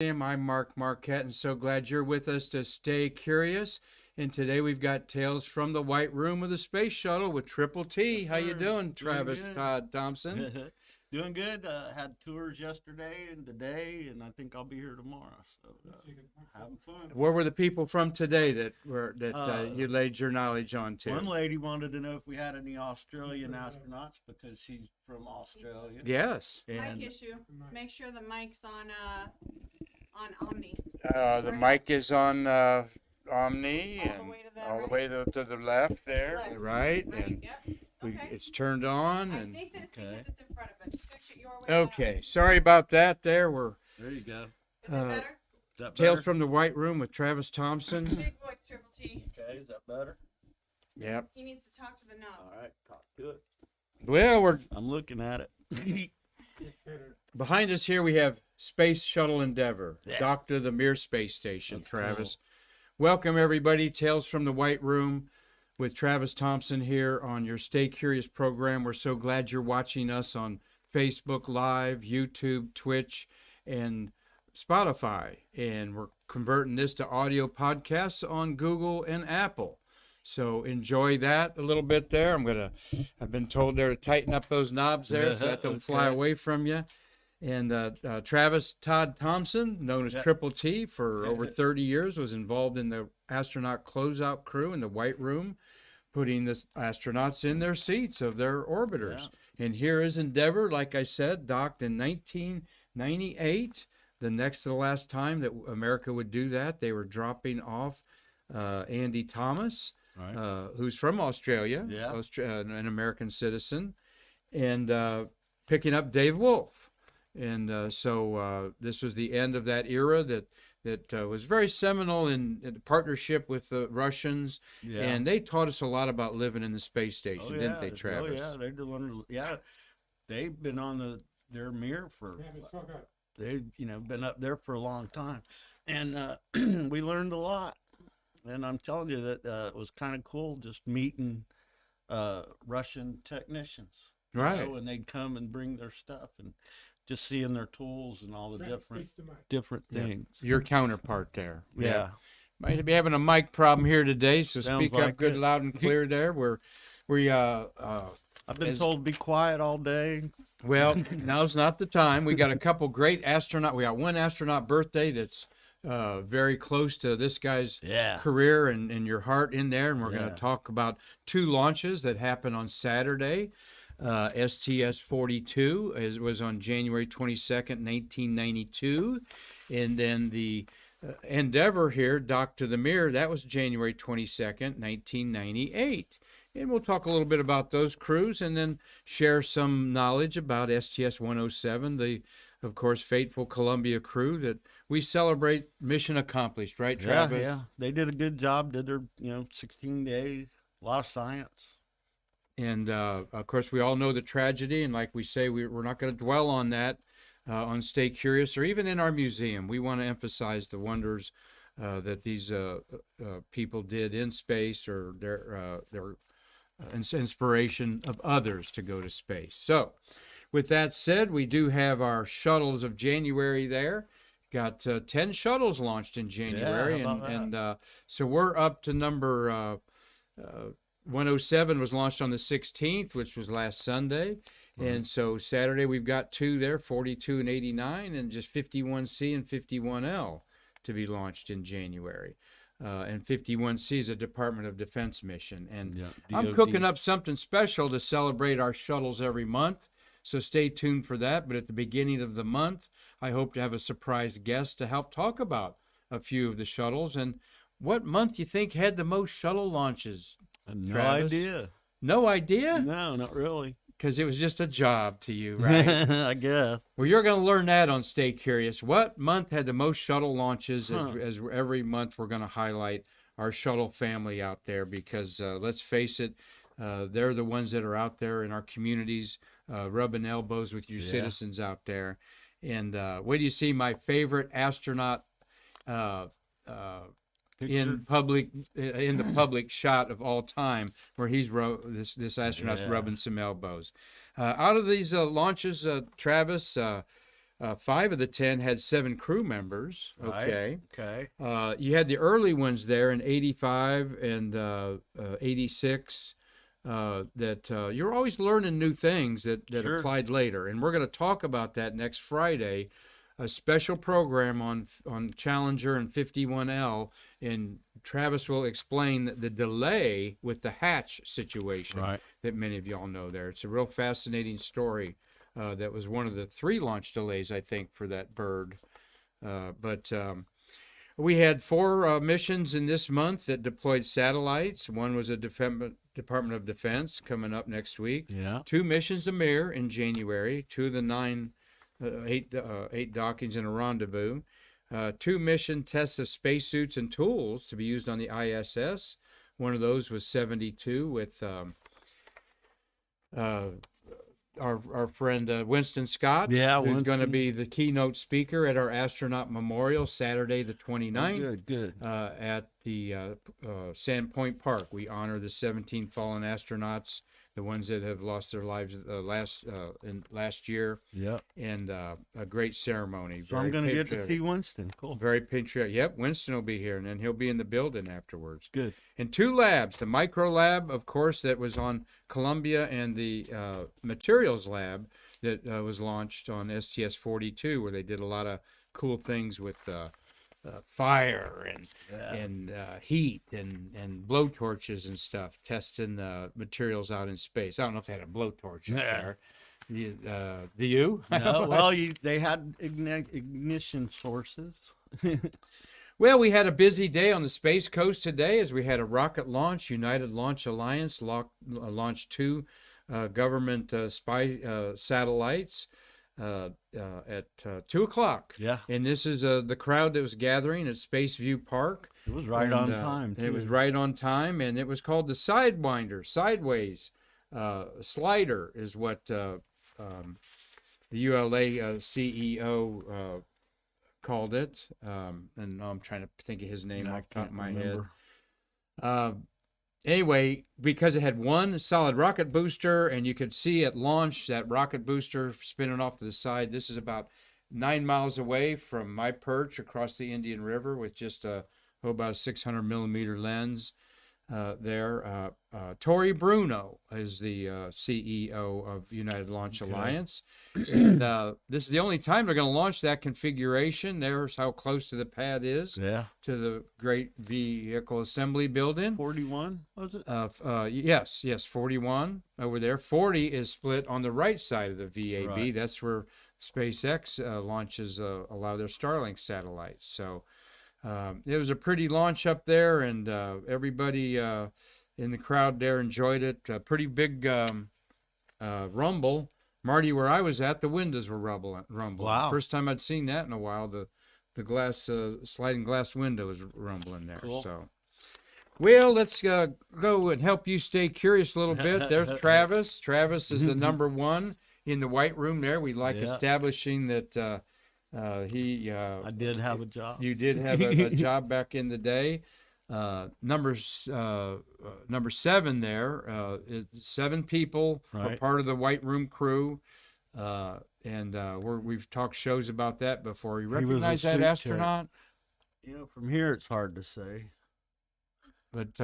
I'm Marquette, and so glad you're with us to stay curious. And today we've got Tales from the White Room of the Space Shuttle with Triple T. Yes, How you sir. doing, Doing Travis good. Todd Thompson? Doing good. Had tours yesterday and today, and I think I'll be here tomorrow. So having fun. Where were the people from today that you Uh, laid your knowledge on One to? lady wanted to know if we had any Australian astronauts because she's from Australia. Yes. Mic And issue. Make sure the mic's on Omni. The mic is on Omni All the and way to the all the right? way to the left there, Left. right? Right. And Yep. we, Okay. it's turned on. I And think that it's Okay. because it's in front of it. Switch it your way. okay, sorry about that. There we're there you go. Is it better? Is that Tales better? from the White Room with Travis Thompson. Big voice, Triple T. Okay, is that better? Yep. He needs to talk to the knob. All right, talk to it. Well, we're I'm looking at it. behind us here. We have Space Shuttle Endeavour, Yeah. docked to the Mir Space Station. That's Travis, welcome everybody. Tales from the White Room with Travis Thompson here on your Stay Curious program. We're so glad you're watching us on Facebook Live, YouTube, Twitch, and Spotify. And we're converting this to audio podcasts on Google and Apple. So enjoy that a little bit there. I've been told there to tighten up those knobs there so that don't fly Okay. away from you. And Travis Todd Thompson, known as Yeah. Triple T for over 30 years, was involved in the astronaut closeout crew in the White Room, putting the astronauts in their seats of their orbiters. And here is Endeavour, like I said, docked in 1998, the next to the last time that America would do that. They were dropping off Andy Thomas, Right. who's from Australia, Yeah. an American citizen, and picking up Dave Wolf. And so this was the end of that era that was very seminal in partnership with the Russians. Yeah. And they taught us a lot about living in the space station, didn't they, Travis? Oh yeah, they're doing. Yeah, they've been on their mirror for. They've been up there for a long time, and we learned a lot. And I'm telling you that it was kind of cool just meeting Russian technicians. Right. And they'd come and bring their stuff and just seeing their tools and all the different Yeah. things. Your counterpart there. Yeah. Might be having a mic problem here today, so Sounds speak like up good, it. loud, and clear there. I've been As- told to be quiet all day. Well, now's not the time. We got a couple great astronaut. We got one astronaut birthday that's very close to this guy's Yeah. career and your heart in there. And we're going Yeah. to talk about two launches that happened on Saturday. STS42 was on January 22nd, 1992. And then the Endeavour here, docked to the Mir, that was January 22nd, 1998. And we'll talk a little bit about those crews and then share some knowledge about STS-107, the, of course, fateful Columbia crew that we celebrate mission accomplished, right, Travis? Yeah. They did a good job. Did their 16 days. A lot of science. And, of course, we all know the tragedy. And like we say, we're not going to dwell on that on Stay Curious or even in our museum. We want to emphasize the wonders that these people did in space or their inspiration of others to go to space. So, with that said, we do have our shuttles of January there. Got 10 shuttles launched in January, how about and so we're up to number 107 was launched on the 16th, which was last Sunday. And so Saturday we've got two there, 42 and 89, and just 51C and 51L to be launched in January. And 51C is a Department of Defense mission. And Yeah, I'm DoD. cooking up something special to celebrate our shuttles every month. So stay tuned for that. But at the beginning of the month, I hope to have a surprise guest to help talk about a few of the shuttles. And what month you think had the most shuttle launches? No Travis? idea. No idea? No, not really. Because it was just a job to you, right? I guess. Well, you're going to learn that on Stay Curious. What month had the most shuttle launches? Huh. As every month, we're going to highlight our shuttle family out there because let's face it, they're the ones that are out there in our communities, rubbing elbows with you Yeah. citizens out there. And wait do you see my favorite astronaut in the public shot of all time, where he's this astronaut's Yeah. rubbing some elbows. Out of these launches, Travis, 5 of the 10 had 7 crew members. Right. Okay. Okay. You had the early ones there in 85 and 86 that you're always learning new things that Sure. applied later. And we're going to talk about that next Friday, a special program on Challenger and 51L. And Travis will explain the delay with the hatch situation Right. that many of y'all know there. It's a real fascinating story. That was one of the 3 launch delays, I think, for that bird. But we had 4 missions in this month that deployed satellites. One was a Department of Defense coming up next week. Yeah. 2 missions to Mir in January. 2 of the 8 dockings and a rendezvous. 2 mission tests of spacesuits and tools to be used on the ISS. One of those was 72 with our friend Winston Scott, Yeah, who's going to Winston. be the keynote speaker at our astronaut memorial Saturday the 29th Good. at the Sandpoint Park. We honor the 17 fallen astronauts, the ones that have lost their lives last year, Yep. and a great ceremony. So I'm Very going to get to patriotic. see Winston. Cool. Very patriotic. Yep, Winston will be here, and then he'll be in the building afterwards. Good. And 2 labs, the micro lab, of course, that was on Columbia, and the materials lab that was launched on STS42, where they did a lot of cool things with fire and heat and blowtorches and stuff, testing materials out in space. I don't know if they had a blowtorch up there. Do you? No, well, they had ignition sources. Well, we had a busy day on the Space Coast today as we had a rocket launch. United Launch Alliance launched 2 government spy satellites at 2 o'clock. Yeah. And this is the crowd that was gathering at Spaceview Park. It was right on time, And it was too. right on time, and it was called the Sidewinder, Sideways Slider is what the ULA CEO called it. And I'm trying to think of his name I off the top of can't my remember. head. Anyway, because it had 1 solid rocket booster, and you could see at launch that rocket booster spinning off to the side. This is about 9 miles away from my perch across the Indian River with just about a 600 millimeter lens there. Tori Bruno is the CEO of United Launch Alliance. And this is the only time they're going to launch that configuration. There's how close to the pad is Yeah. to the great vehicle assembly building. 41, was it? Yes, 41 over there. 40 is split on the right side of the VAB. Right. That's where SpaceX launches a lot of their Starlink satellites. So it was a pretty launch up there, and everybody in the crowd there enjoyed it. A pretty big rumble. Marty, where I was at, the windows were rumbling. Wow. First time I'd seen that in a while. The glass, sliding glass window was rumbling there. Cool. So, well, let's go and help you stay curious a little bit. There's Travis. Travis is the number 1 in the White Room there. We like Yeah. establishing that he. I did have a job. You did have a job back in the day. Number 7 there. 7 people were Right. part of the White Room crew. And we've talked shows about that before. You was a recognize that suit check. astronaut? From here, it's hard to say. But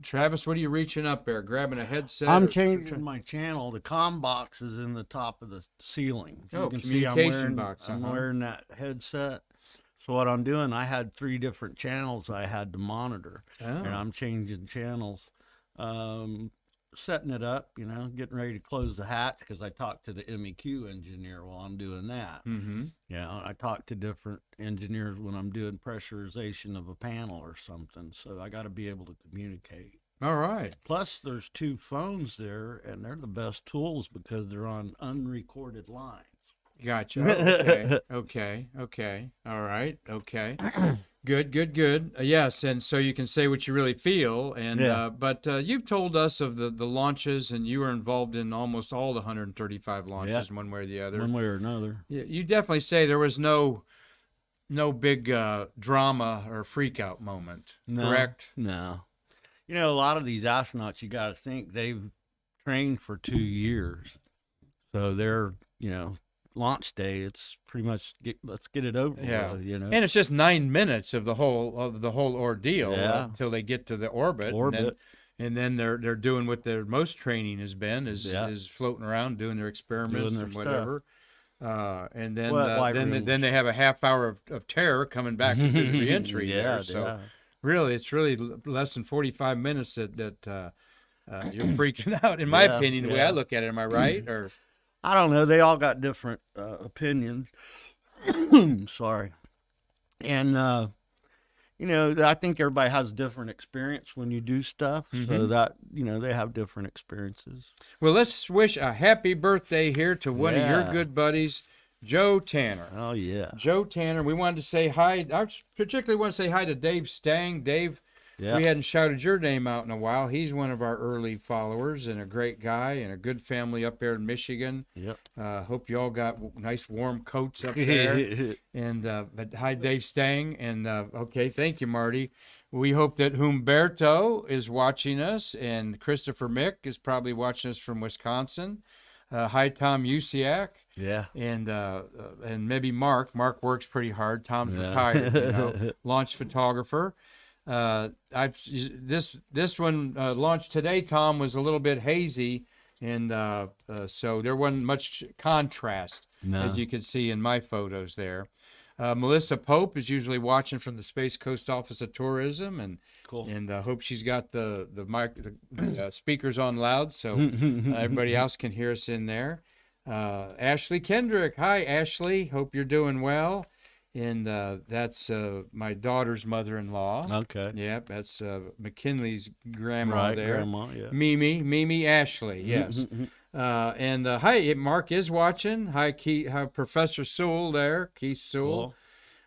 Travis, what are you reaching up there? Grabbing a headset? I'm or- changing my channel. The comm box is in the top of the ceiling. Oh, you can see I'm communication wearing, box, I'm uh-huh. wearing that headset. So what I'm doing, I had 3 different channels I had to monitor, and Oh. I'm changing channels, setting it up, getting ready to close the hatch because I talked to the MEQ engineer while I'm doing that. Mm-hmm. I talk to different engineers when I'm doing pressurization of a panel or something, so I got to be able to communicate. All right. Plus, there's 2 phones there, and they're the best tools because they're on unrecorded lines. Gotcha. Okay. Okay. All right. Okay. Good. Yes, and so you can say what you really feel. And Yeah. but you've told us of the launches, and you were involved in almost all the 135 launches, Yeah. one way or the other. One way or another. You definitely say there was no big drama or freak out moment. No, Correct. No. A lot of these astronauts, you got to think they've trained for 2 years. So they're, a launch day, it's pretty much let's get it over Yeah. with, you know. And it's just 9 minutes of the whole ordeal Yeah. until they get to the orbit. And then they're doing what their most training has been is floating around doing their experiments Doing and their whatever. And then White then room. they have a half hour of terror coming back to do the reentry Yeah, there. So yeah. really, it's really less than 45 minutes that you're freaking out. In my Yeah, opinion, the way I look at it, am I right? Or I don't know. They all got different opinions. Sorry. And, you know, I think everybody has different experience when you do stuff. So that, you know, they have different experiences. well, let's wish a happy birthday here to one of your Yeah. good buddies, Joe Tanner. Oh, yeah. Joe Tanner. We wanted to say hi. I particularly want to say hi to Dave Stang. Dave, Yeah. we hadn't shouted your name out in a while. He's one of our early followers and a great guy and a good family up there in Michigan. Yep. Hope you all got nice warm coats up there. And but hi, Dave Stang. And okay, thank you, Marty. We hope that Humberto is watching us, and Christopher Mick is probably watching us from Wisconsin. Hi, Tom Usiak. Yeah. And maybe Mark. Mark works pretty hard. Tom's retired, you know, launch photographer. This one launched today, Tom, was a little bit hazy, and so there wasn't much contrast, as you can see in my photos there. Melissa Pope is usually watching from the Space Coast Office of Tourism, and Cool. And hope she's got the speakers on loud so everybody else can hear us in there. Ashley Kendrick, hi Ashley, hope you're doing well. And that's my daughter's mother-in-law. Okay. Yeah, that's McKinley's grandma Right, there. grandma, yeah. Mimi Ashley, yes. And hi, Mark is watching. Hi, Professor Sewell there, Keith Sewell.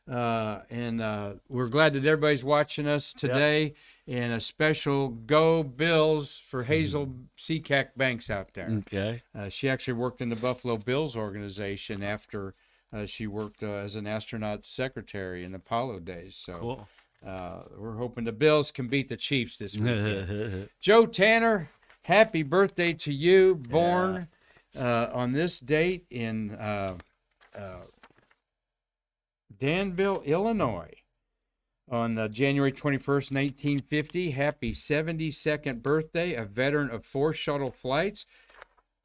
Cool. And we're glad that everybody's watching us today. And a special Go Bills for Hazel Seacack Banks out there. Okay. She actually worked in the Buffalo Bills organization after she worked as an astronaut secretary in Apollo days. So Cool. we're hoping the Bills can beat the Chiefs this weekend. Joe Tanner, happy birthday to you. Born on this date in Danville, Illinois, on January 21st, 1950. Happy 72nd birthday, a veteran of 4 shuttle flights.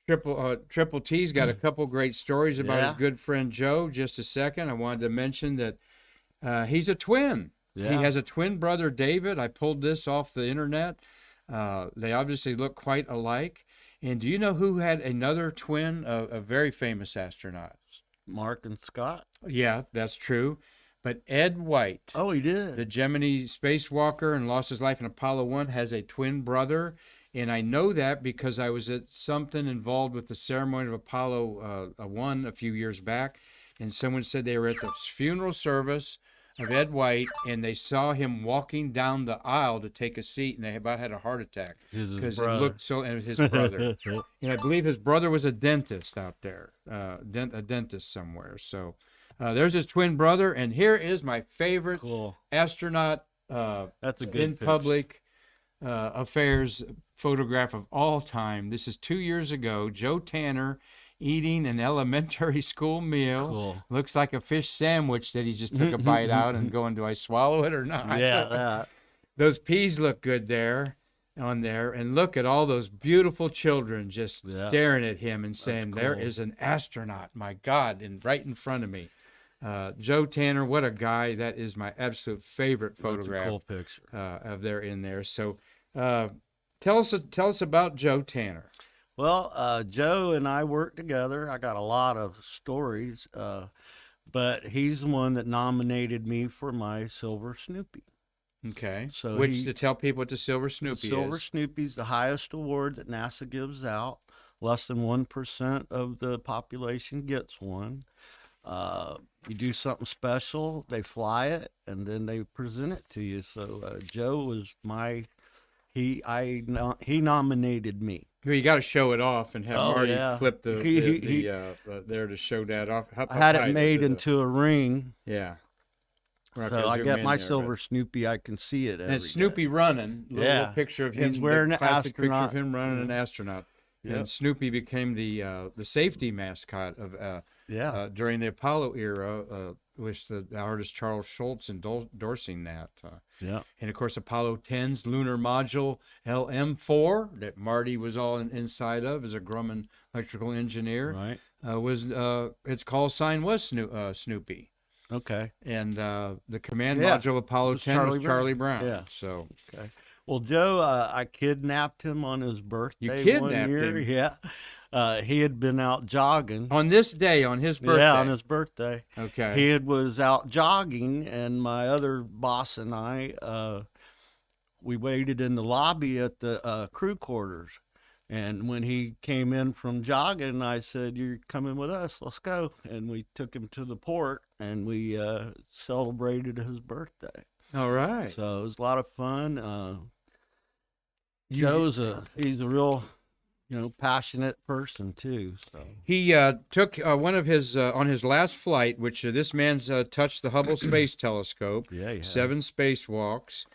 Triple T's got a couple great stories about his good friend Joe. Just a second, I wanted to mention that he's a twin. Yeah. He has a twin brother, David. I pulled this off the internet. They obviously look quite alike. And do you know who had another twin, a very famous astronaut? Mark and Scott. Yeah, that's true. But Ed White, Oh, he did. the Gemini spacewalker and lost his life in Apollo 1, has a twin brother. And I know that because I was at something involved with the ceremony of Apollo 1 a few years back. And someone said they were at the funeral service of Ed White, and they saw him walking down the aisle to take a seat, and they about had a heart attack because it looked so. And his brother, and I believe his brother was a dentist out there, a dentist somewhere. So there's his twin brother, and here is my favorite astronaut That's a good in picture. public affairs photograph of all time. This is 2 years ago. Joe Tanner eating an elementary school meal. Cool. Looks like a fish sandwich that he just took a bite out and going, do I swallow it or not? Yeah. Those peas look good there on there. And look at all those beautiful children just staring at him and saying, there is an astronaut, my God, right in front of me. Joe Tanner, what a guy. That is my absolute favorite photograph. That's a cool picture. Of there in there. So tell us about Joe Tanner. Well, Joe and I work together. I got a lot of stories, but he's the one that nominated me for my Silver Snoopy. Okay. So Which to tell people what the Silver The Snoopy Silver is. Snoopy's the highest award that NASA gives out. Less than 1% of the population gets one. You do something special, they fly it, and then they present it to you. So Joe was he nominated me. Well, you got to show it off and have Marty clip the there to show that off. I had it made into a ring. Yeah. So I get my Silver Snoopy. I can see it. And it's Snoopy running. Little picture of him. He's wearing an classic picture of astronaut. him running an astronaut. Yep. And Snoopy became the safety mascot of Yeah. during the Apollo era, with the artist Charles Schultz endorsing that. Yeah. And of course, Apollo 10's lunar module LM4 that Marty was all inside of as a Grumman electrical engineer. Right. Its call sign was Snoopy. Okay. And the command Yeah, module Apollo was 10 was Charlie Charlie Brown. Brown. Yeah. So Okay. Well, Joe, I kidnapped him on his birthday. kidnapped one year. him? Yeah. He had been out jogging. on this day, on his birthday. Yeah, on his birthday. Okay. He was out jogging, and my other boss and I, we waited in the lobby at the crew quarters. And when he came in from jogging, I said, "You're coming with us. Let's go." And we took him to the port, and we celebrated his birthday. All right. So it was a lot of fun. Joe's he's a real, passionate person too. So He took one of his on his last flight, which this man's touched the Hubble Space Telescope, yeah, 7 spacewalks,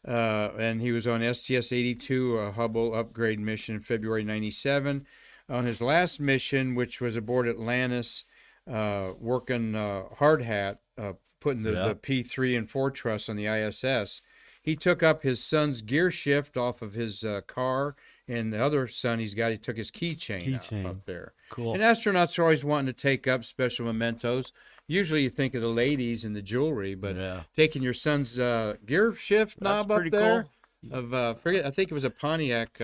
and he was on STS-82, a Hubble upgrade mission in February '97. On his last mission, which was aboard Atlantis, working hard hat, putting the P3 and 4 truss on the ISS, he took up his son's gear shift off of his car, and the other son he took his keychain up there. cool. And astronauts are always wanting to take up special mementos. Usually you think of the ladies and the jewelry, but Yeah. taking your son's gear shift knob up pretty there cool. of I think it was a Pontiac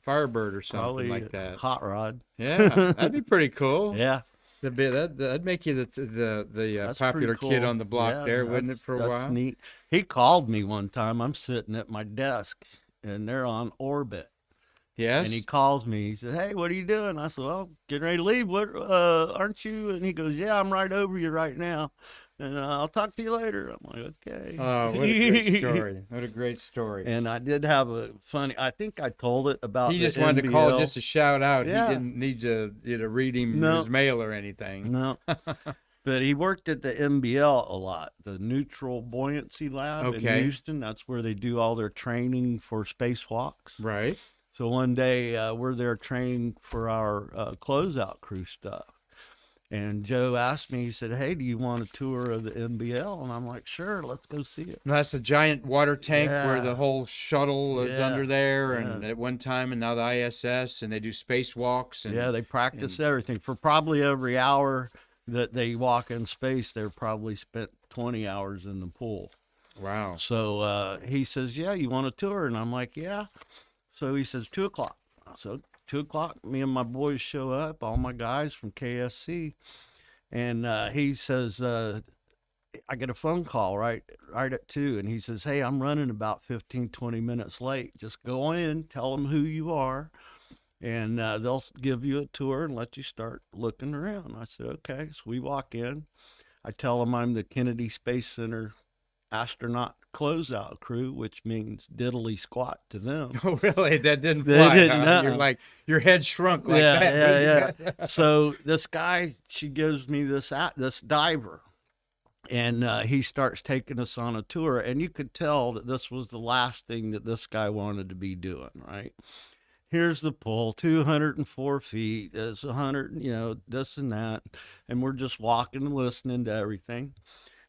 Firebird or something Probably like that. hot rod. Yeah, that'd be pretty cool. Yeah. That'd make you the That's popular pretty kid cool. on the block Yeah, there, wouldn't it, for a that's while? Neat. He called me one time. I'm sitting at my desk, and they're on orbit. Yes. And he calls me. He said, "Hey, what are you doing?" I said, "Well, getting ready to leave. What? Aren't you?" And he goes, "Yeah, I'm right over you right now, and I'll talk to you later." I'm like, "Okay." Oh, what a great story! What a great story! And I did have a funny. I think I told it about. He the just wanted to call NBL. just to shout out. Yeah. He didn't need you to read him No. his mail or anything. No. But he worked at the NBL a lot, the Neutral Buoyancy Lab in Okay. Houston. That's where they do all their training for spacewalks. Right. So one day we're there training for our closeout crew stuff. And Joe asked me, he said, "Hey, do you want a tour of the NBL?" And I'm like, "Sure, let's go see it." And that's the giant water tank where Yeah. the whole shuttle is Yeah. under there, Yeah. and at one time, and now the ISS, and they do spacewalks. And Yeah, they practice everything. For probably every hour that they walk in space, they're probably spent 20 hours in the pool. Wow. So he says, "Yeah, you want a tour?" And I'm like, "Yeah." So he says, 2:00. So 2:00, me and my boys show up, all my guys from KSC. And he says, I get a phone call right at 2. And he says, "Hey, I'm running about 15, 20 minutes late. Just go in, tell them who you are, and they'll give you a tour and let you start looking around." I said, "Okay." So we walk in. I tell them I'm the Kennedy Space Center astronaut closeout crew, which means diddly squat to them. Oh, really? That didn't They fly. didn't, Huh? You're uh-uh. like your head shrunk like yeah, that. yeah. So this guy, she gives me this diver, and he starts taking us on a tour, and you could tell that this was the last thing that this guy wanted to be doing. Right? Here's the pool, 204 feet. It's 100, this and that, and we're just walking and listening to everything.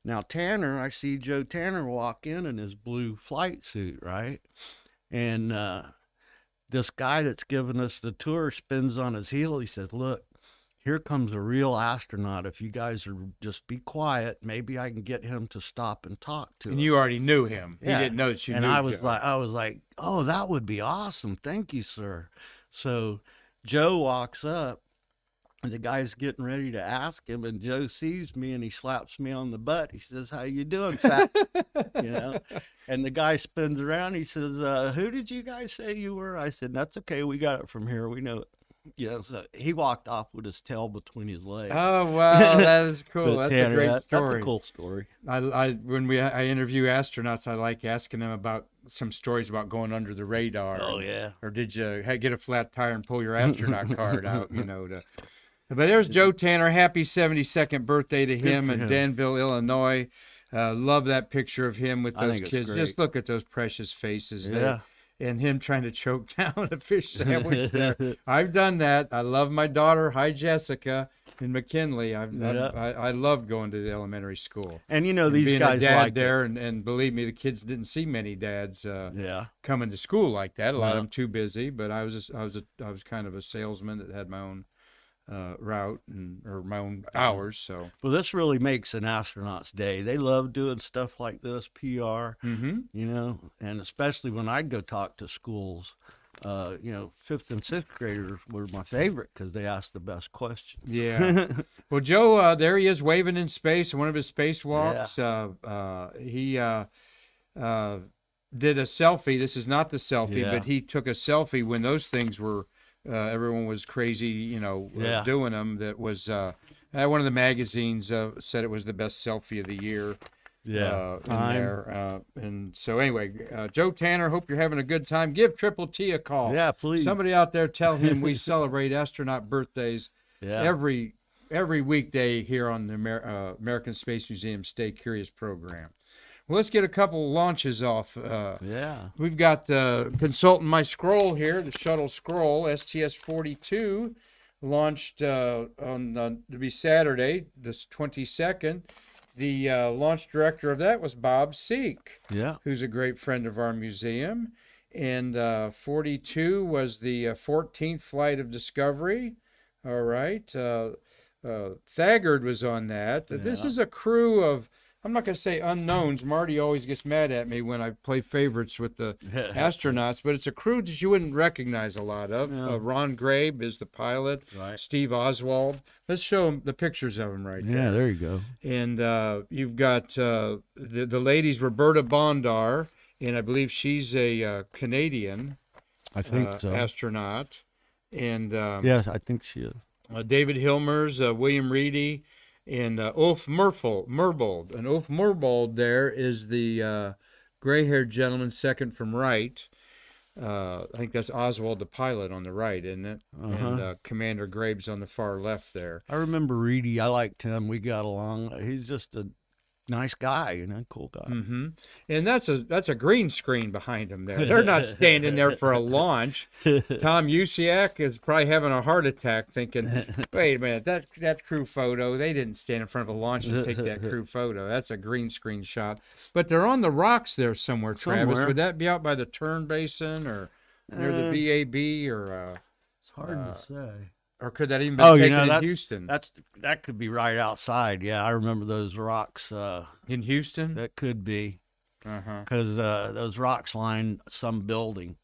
Now, Tanner, I see Joe Tanner walk in his blue flight suit, right? And this guy that's giving us the tour spins on his heel. He says, "Look, here comes a real astronaut. If you guys are just be quiet, maybe I can get him to stop and talk to And us." you already knew him. Yeah. He didn't know that you And knew I was Joe. like, "Oh, that would be awesome. Thank you, sir." So Joe walks up. And the guy's getting ready to ask him, and Joe sees me and he slaps me on the butt. He says, "How you doing, fat?" And the guy spins around. He says, "Who did you guys say you were?" I said, "That's okay. We got it from here. We know it." So he walked off with his tail between his legs. Oh, wow. That is cool. But That's Tanner, a great story. That's a cool story. When I interview astronauts, I like asking them about some stories about going under the radar. Oh, yeah. Or did you get a flat tire and pull your astronaut card out, But there's Joe Tanner. Happy 72nd birthday to him in Danville, Illinois. Love that picture of him with I those think it's kids. great. Just look at those precious faces there. Yeah. And him trying to choke down a fish sandwich there. I've done that. I love my daughter. Hi, Jessica. in McKinley. I love going to the elementary school. And you know, And these being guys a dad like there, it. and believe me, the kids didn't see many dads Yeah. coming to school like that. A lot of No. them too busy. But I was kind of a salesman that had my own route or my own hours. So Well, this really makes an astronaut's day. They love doing stuff like this, PR, you know, and especially when I'd go talk to schools, you know, 5th and 6th graders were my favorite because they asked the best questions. yeah. Well, Joe, there he is waving in space. One of his spacewalks. He did a selfie. This is not the selfie, Yeah. but he took a selfie when those things were. Everyone was crazy, you know, doing them. That was one of the magazines said it was the best selfie of the year. In there. And so anyway, Joe Tanner, hope you're having a good time. Give Triple T a call. Yeah, please. Somebody out there tell him we celebrate astronaut birthdays every weekday here on the American Space Museum Stay Curious program. Well, let's get a couple launches off. We've got consulting my scroll here, the shuttle scroll, STS42, launched to be Saturday, this 22nd. The launch director of that was Bob Seek, who's a great friend of our museum. And 42 was the 14th flight of Discovery. All right. Thagard was on that. This is a crew of, I'm not going to say unknowns. Marty always gets mad at me when I play favorites with the astronauts, but it's a crew that you wouldn't recognize a lot of. Ron Grabe is the pilot. Right. Steve Oswald. Let's show them the pictures of them right there. Yeah, there you go. And you've got the ladies, Roberta Bondar, and I believe she's a Canadian I think so. astronaut. And Yes, I think she is. David Hilmers, William Reedy, and Ulf Merbold. And Ulf Merbold there is the gray-haired gentleman second from right. I think that's Oswald the pilot on the right, isn't it? And Commander Graves on the far left there. I remember Reedy. I liked him. We got along. He's just a nice guy, you know, cool guy. And that's a green screen behind them there. They're not standing there for a launch. Tom Usiak is probably having a heart attack thinking, wait a minute, that crew photo, they didn't stand in front of a launch and take that crew photo. That's a green screen shot. But they're on the rocks there somewhere, Travis. Would that be out by the Turn Basin or near the VAB or It's hard to say. or could that even be taken in Houston? That could be right outside. Yeah, I remember those rocks. In Houston? That could be. Because those rocks line some building.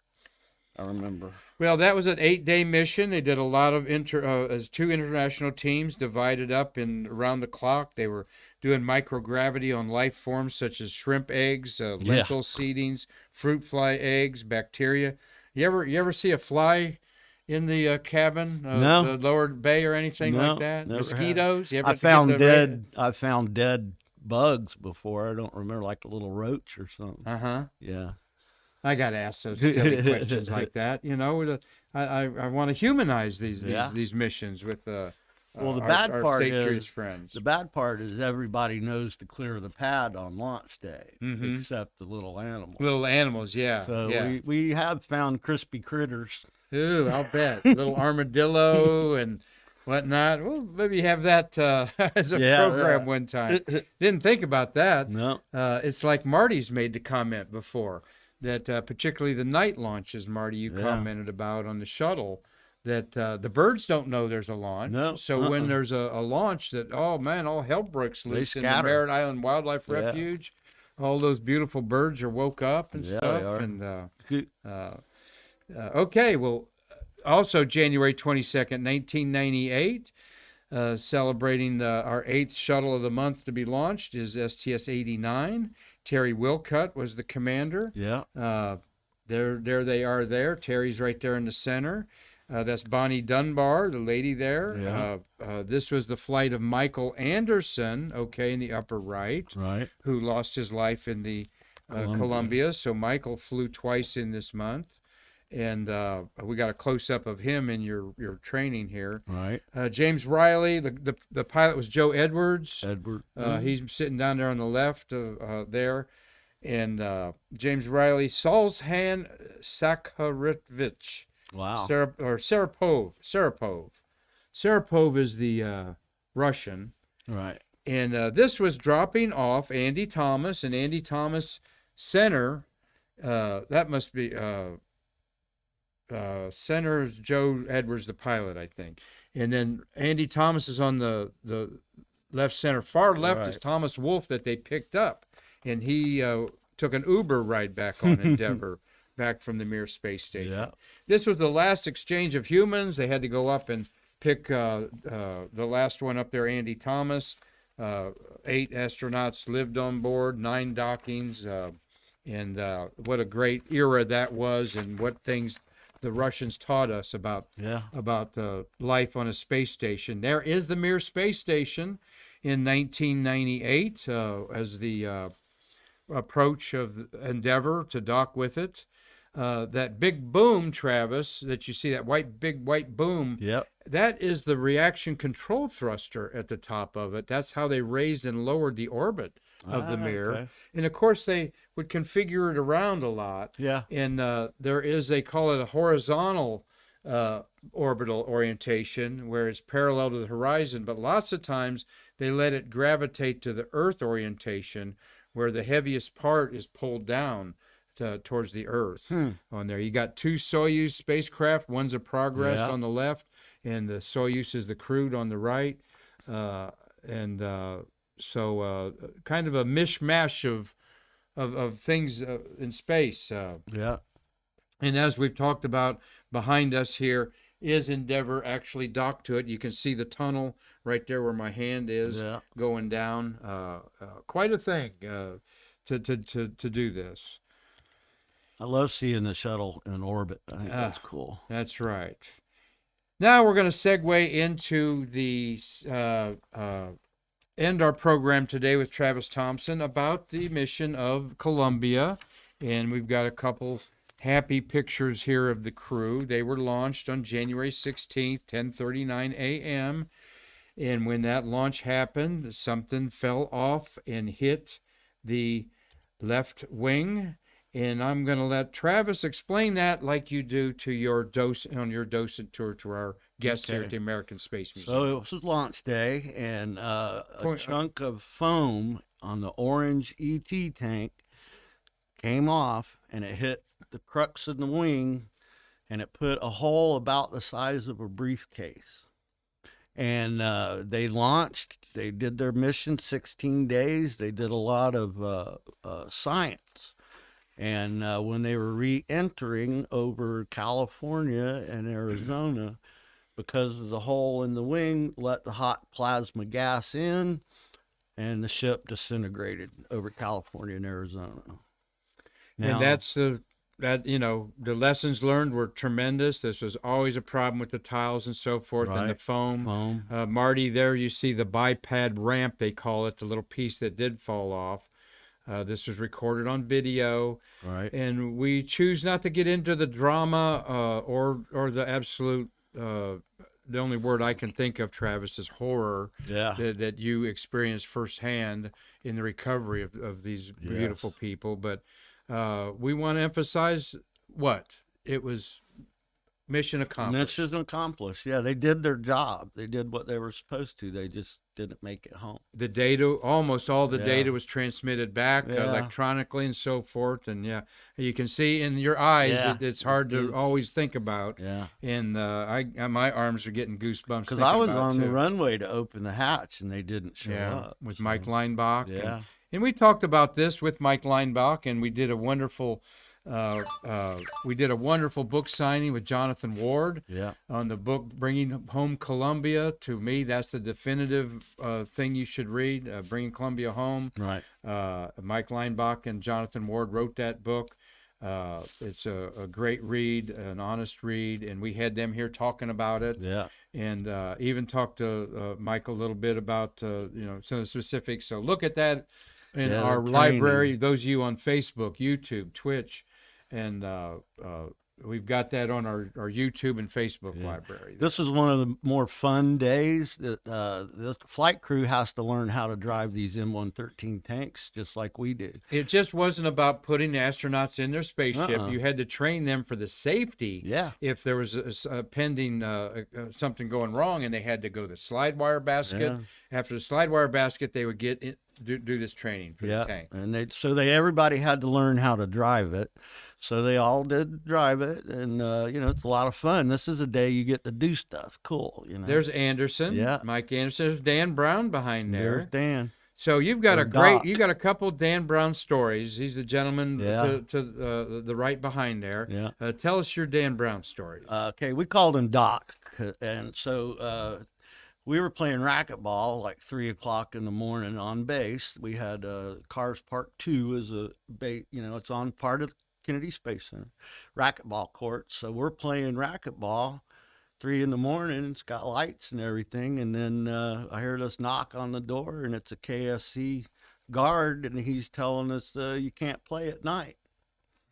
I remember. Well, that was an 8-day mission. They did a lot of as two international teams divided up in around the clock. They were doing microgravity on life forms such as shrimp eggs, lentil seedings, fruit fly eggs, bacteria. You ever see a fly in the cabin, the lower bay or anything like that? Mosquitoes? You ever I found dead bugs before. I don't remember, like a little roach or something. Yeah. I got to ask those silly questions like that. You know, I want to humanize these missions with well, the bad part is friends. The bad part is everybody knows to clear the pad on launch day, except the little animals. Little animals, yeah. So we have found crispy critters. Ooh, I'll bet. Little armadillo and whatnot. Well, maybe have that as a program one time. Didn't think about that. No. It's like Marty's made the comment before that particularly the night launches, Marty, you commented about on the shuttle, that the birds don't know there's a launch. No. So when there's a launch that, oh, man, all hell breaks loose in the Merritt Island Wildlife Refuge. All those beautiful birds are woke up and stuff. They are. And okay, well, also January 22nd, 1998, celebrating our 8th shuttle of the month to be launched is STS-89. Terry Wilcutt was the commander. Yeah. There they are there. Terry's right there in the center. That's Bonnie Dunbar, the lady there. Yeah. This was the flight of Michael Anderson, in the upper right, who lost his life in the Columbia. So Michael flew twice in this month. And we got a close-up of him in your training here. Right. James Riley, the pilot was Joe Edwards. He's He's sitting down there on the left there. And James Riley, Salzhan Sakharovich. Wow. Serapov. Serapov is the Russian. Right. And this was dropping off Andy Thomas, and Andy Thomas center. That must be center is Joe Edwards, the pilot, I think. And then Andy Thomas is on the left center. Far left is Thomas Wolfe that they picked up, and he took an Uber ride back on Endeavour, back from the Mir space station. Yeah. This was the last exchange of humans. They had to go up and pick the last one up there, Andy Thomas. 8 astronauts lived on board, 9 dockings, and what a great era that was, and what things the Russians taught us about life on a space station. There is the Mir space station in 1998 as the approach of Endeavour to dock with it. That big boom, Travis, that you see, that big white boom, Yep. that is the reaction control thruster at the top of it. That's how they raised and lowered the orbit of the Mir. Okay. And of course, they would configure it around a lot. Yeah. And there is, they call it a horizontal orbital orientation, where it's parallel to the horizon. But lots of times they let it gravitate to the Earth orientation, where the heaviest part is pulled down towards the Earth on there. You got 2 Soyuz spacecraft. One's a Progress on the left, and the Soyuz is the crewed on the right. So kind of a mishmash of things in space. Yeah. And as we've talked about, behind us here is Endeavour actually docked to it. You can see the tunnel right there where my hand is going down. Quite a thing to do this. I love seeing the shuttle in orbit. I think that's cool. That's right. Now we're going to segue into the end our program today with Travis Thompson about the mission of Columbia. And we've got a couple happy pictures here of the crew. They were launched on January 16th, 10:39 a.m. And when that launch happened, something fell off and hit the left wing. And I'm going to let Travis explain that, like you do to your on your docent tour to our guests here at the American Space Museum. So it was launch day, and a chunk of foam on the orange ET tank came off, and it hit the crux in the wing, and it put a hole about the size of a briefcase. And they launched. They did their mission 16 days. They did a lot of science. And when they were re-entering over California and Arizona, because of the hole in the wing, let the hot plasma gas in, and the ship disintegrated over California and Arizona. Now, and that's the lessons learned were tremendous. This was always a problem with the tiles and so forth, and the foam. Marty, there you see the biped ramp, they call it, the little piece that did fall off. This was recorded on video, and we choose not to get into the drama or the absolute. The only word I can think of, Travis, is horror that you experienced firsthand in the recovery of these beautiful people. But we want to emphasize what it was. Mission accomplished. Mission accomplished. Yeah, they did their job. They did what they were supposed to. They just didn't make it home. The data, almost all the data was transmitted back electronically and so forth. And you can see in your eyes it's hard to always think about. Yeah. And my arms are getting goosebumps. Because I was on the runway to open the hatch, and they didn't show up. With Mike Leinbach. Yeah. And we talked about this with Mike Leinbach, and we did a wonderful book signing with Jonathan Ward on the book Bringing Home Columbia. To me, that's the definitive thing you should read, Bringing Columbia Home. Right. Mike Leinbach and Jonathan Ward wrote that book. It's a great read, an honest read, and we had them here talking about it. Yeah. And even talked to Mike a little bit about some of the specifics. So look at that in our library. Those of you on Facebook, YouTube, Twitch, and we've got that on our YouTube and Facebook library. This is one of the more fun days that this flight crew has to learn how to drive these M113 tanks just like we did. It just wasn't about putting astronauts in their spaceship. Uh-uh. You had to train them for the safety. Yeah. If there was a pending something going wrong, and they had to go to the slide wire basket. Yeah. After the slide wire basket, they would get do this training for the Yeah, tank. and everybody had to learn how to drive it. So they all did drive it, and it's a lot of fun. This is a day you get to do stuff. Cool, There's Anderson. Yeah. Mike Anderson. There's Dan Brown behind there. There's Dan. So you've got Doc. you got a couple Dan Brown stories. He's the gentleman Yeah. to the right behind there. Yeah. Tell us your Dan Brown stories. Okay, we called him Doc, and so we were playing racquetball like 3 o'clock in the morning on base. We had Cars Park 2 as a base, it's on part of Kennedy Space Center, racquetball court. So we're playing racquetball 3 in the morning. It's got lights and everything. And then I heard us knock on the door, and it's a KSC guard, and he's telling us you can't play at night.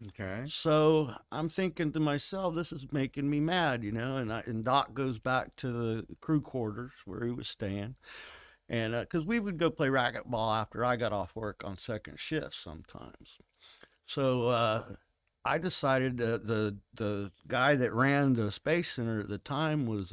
Okay. So I'm thinking to myself, this is making me mad, and Doc goes back to the crew quarters where he was staying. And because we would go play racquetball after I got off work on second shift sometimes. So I decided the guy that ran the Space Center at the time was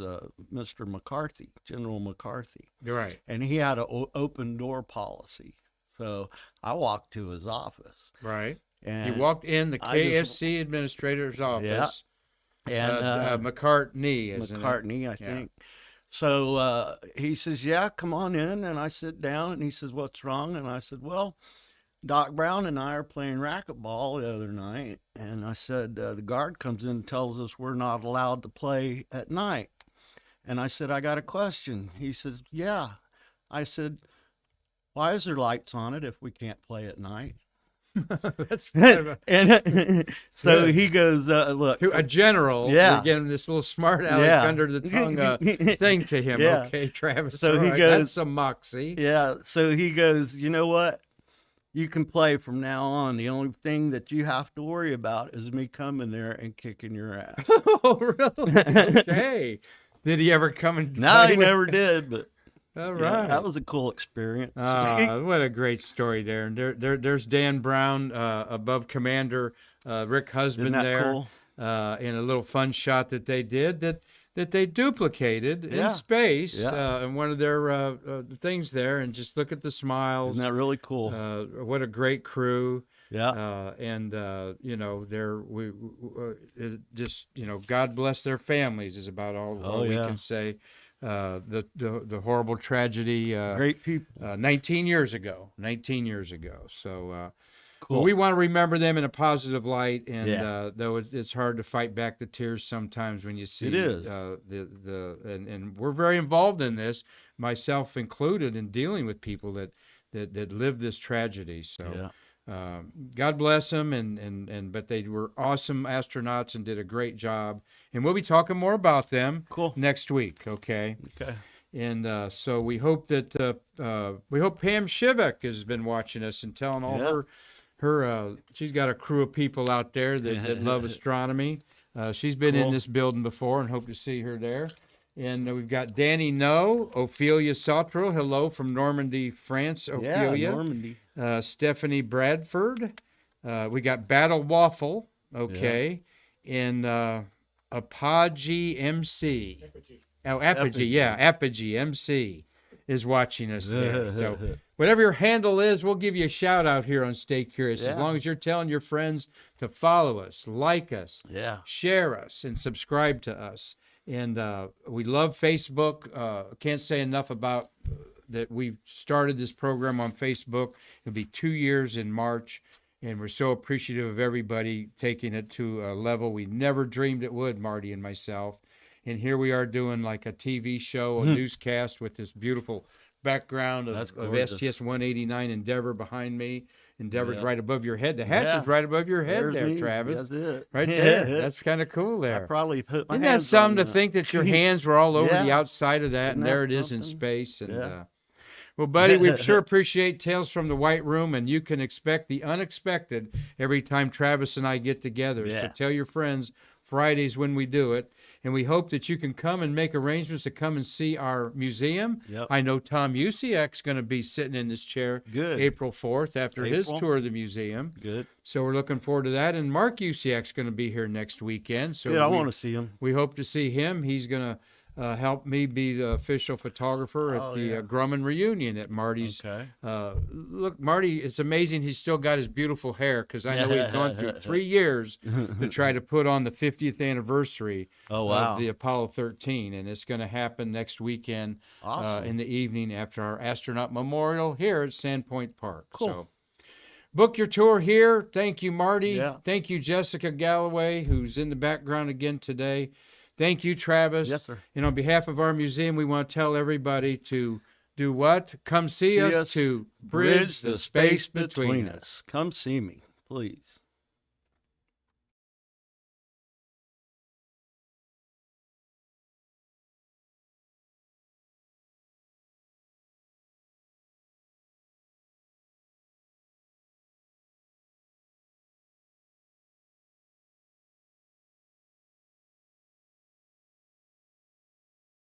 Mr. McCarthy, General McCarthy. You're right. And he had an open door policy. So I walked to his office. Right. And You walked in the KSC administrator's office. Yeah. And McCartney, isn't it? McCartney, I think. So he says, yeah, come on in. And I sit down, and he says, what's wrong? And I said, well, Doc Brown and I are playing racquetball the other night. And I said, the guard comes in and tells us we're not allowed to play at night. And I said, I got a question. He says, yeah. I said, why is there lights on it if we can't play at night? That's kind of And so Good. he goes, look. to a general. Yeah. We're getting this little smart aleck Yeah. under the tongue thing to him. Yeah. Okay, Travis. So all he right. goes- That's some moxie. Yeah, so he goes, you know what? You can play from now on. The only thing that you have to worry about is me coming there and kicking your ass. Oh, really? Okay. Did he ever come and No, play he with- never did, but All yeah, right. that was a cool experience. What a great story there. And there's Dan Brown above Commander Rick Husband Isn't that there cool? in a little fun shot that they did that they duplicated Yeah. in space Yeah. in one of their things there. And just look at the smiles. Isn't that really cool? What a great crew. Yeah. God bless their families is about all we yeah. can say. The horrible tragedy. Great people. 19 years ago. So Cool. well, we want to remember them in a positive light, and Yeah. though it's hard to fight back the tears sometimes when you see It is. and we're very involved in this, myself included, in dealing with people that live this tragedy. So God bless them, but they were awesome astronauts and did a great job, and we'll be talking more about them Cool. next week. Okay. Okay. And so we hope that Pam Shivak has been watching us and telling all Yeah. her she's got a crew of people out there that love astronomy. She's been in Cool. this building before, and hope to see her there. And we've got Danny No, Ophelia Sautrel, hello from Normandy, France, Ophelia. Yeah, Normandy. Stephanie Bradford. We got Battle Waffle, okay, and Apogee MC. Oh, Apogee MC is watching us there. So whatever your handle is, we'll give you a shout out here on Stay Curious. As Yeah. long as you're telling your friends to follow us, like us, Yeah. share us, and subscribe to us. And we love Facebook. Can't say enough about that. We started this program on Facebook. It'll be 2 years in March. And we're so appreciative of everybody taking it to a level we never dreamed it would, Marty and myself. And here we are doing like a TV show, a newscast with this beautiful background That's of gorgeous. STS-189 Endeavor behind me. Endeavor's Yeah. right above your head. The hatch Yeah. is right above your head There's there, me. Travis. That's it. Right there. That's kind of cool I there. probably put my Isn't that hands something on to think that your hands were all over the Yeah. outside of that, and Isn't there that it is in something? space? And Yeah. well, buddy, we sure appreciate Tales from the White Room, and you can expect the unexpected every time Travis and I get together. So Yeah. tell your friends, Fridays when we do it. And we hope that you can come and make arrangements to come and see our museum. Yep. I know Tom Usiak's going to be sitting in this chair Good. April 4th after his April. tour of the museum. Good. So we're looking forward to that. And Mark Usiak's going to be here next weekend. So Good. I want to see him. we hope to see him. He's going to help me be the official photographer at the Grumman reunion at Marty's. Okay. Look, Marty, it's amazing he's still got his beautiful hair, because I know he's gone through 3 years to try to put on the 50th anniversary of the Apollo 13, and it's going to happen next weekend in the evening after our astronaut memorial here at Sandpoint Park. Cool. So book your tour here. Thank you, Marty. Yeah. Thank you, Jessica Galloway, who's in the background again today. Thank you, Travis. Yes, sir. And on behalf of our museum, we want to tell everybody to do what? Come see us to bridge the space between us. Come see me, please.